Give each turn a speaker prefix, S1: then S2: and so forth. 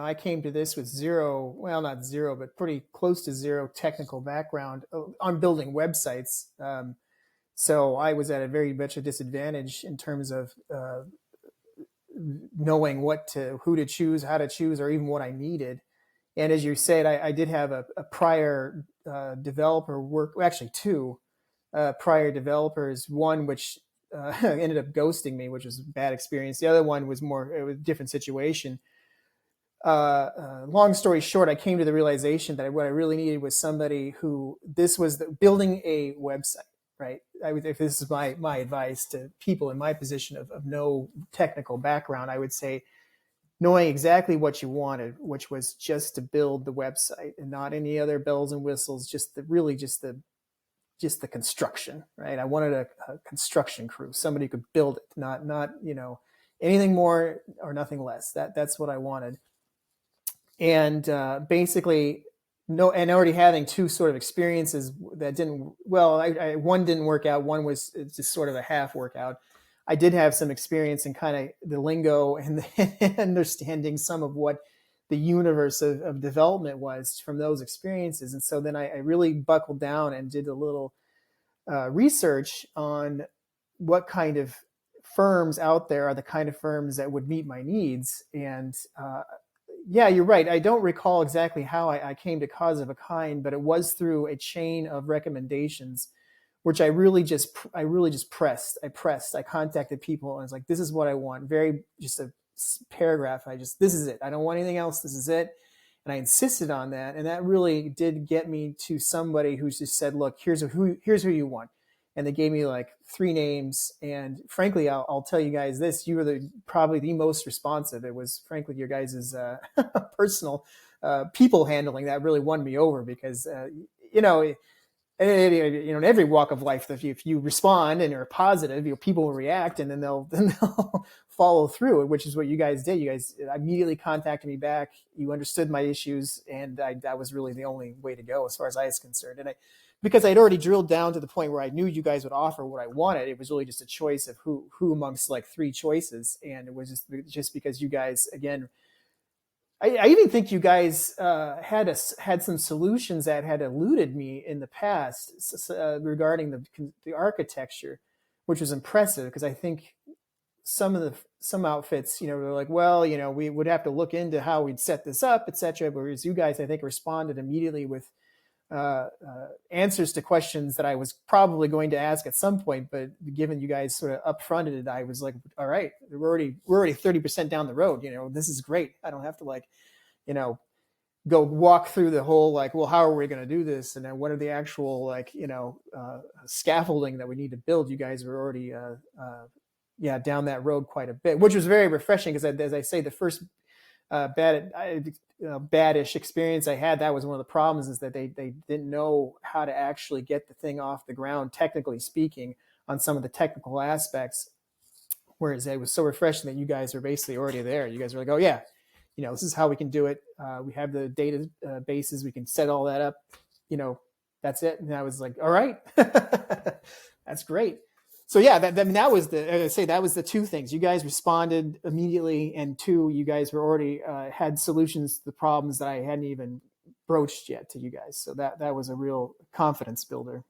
S1: I came to this with zero, well, not zero, but pretty close to zero technical background on building websites. So I was at a very much a disadvantage in terms of knowing who to choose, how to choose, or even what I needed. And as you said, I did have a prior developer work, well, actually two prior developers, one which ended up ghosting me, which was a bad experience. The other one was it was a different situation. Long story short, I came to the realization that what I really needed was somebody who, this was building a website, right? If this is my advice to people in my position of no technical background, I would say knowing exactly what you wanted, which was just to build the website and not any other bells and whistles, just the construction, right? I wanted a construction crew, somebody who could build it, not anything more or nothing less. That's what I wanted. And basically, and already having two sort of experiences that didn't, well, one didn't work out. One was just sort of a half workout. I did have some experience in kind of the lingo and understanding some of what the universe of development was from those experiences. And so then I really buckled down and did a little research on what kind of firms out there are the kind of firms that would meet my needs. And yeah, you're right. I don't recall exactly how I came to Cause of a Kind, but it was through a chain of recommendations, which I really just pressed. I contacted people and I was like, this is what I want. Just a paragraph. This is it. I don't want anything else. This is it. And I insisted on that. And that really did get me to somebody who just said, look, here's who you want. And they gave me like 3 names. And frankly, I'll tell you guys this, you were probably the most responsive. It was frankly your guys' personal people handling that really won me over because, in every walk of life, if you respond and are positive, people will react and then they'll follow through, which is what you guys did. You guys immediately contacted me back. You understood my issues, and that was really the only way to go as far as I was concerned. And because I'd already drilled down to the point where I knew you guys would offer what I wanted, it was really just a choice of who amongst like 3 choices, and it was just because you guys, again, I even think you guys had some solutions that had eluded me in the past regarding the architecture, which was impressive because I think some outfits, they're like, well, we would have to look into how we'd set this up, etc. Whereas you guys, I think, responded immediately with answers to questions that I was probably going to ask at some point, but given you guys sort of upfronted it, I was like, all right, we're already 30% down the road. This is great. I don't have to go walk through the whole well, how are we going to do this, and then what are the actual scaffolding that we need to build. You guys are already down that road quite a bit, which was very refreshing because, as I say, the first badish experience I had, that was one of the problems, is that they didn't know how to actually get the thing off the ground, technically speaking, on some of the technical aspects. Whereas it was so refreshing that you guys are basically already there. You guys are like, oh yeah, this is how we can do it. We have the data bases. We can set all that up. That's it. And I was like, all right, that's great. So yeah, that was the 2 things. You guys responded immediately, and 2, you guys were already had solutions to the problems that I hadn't even broached yet to you guys. So that was a real confidence builder.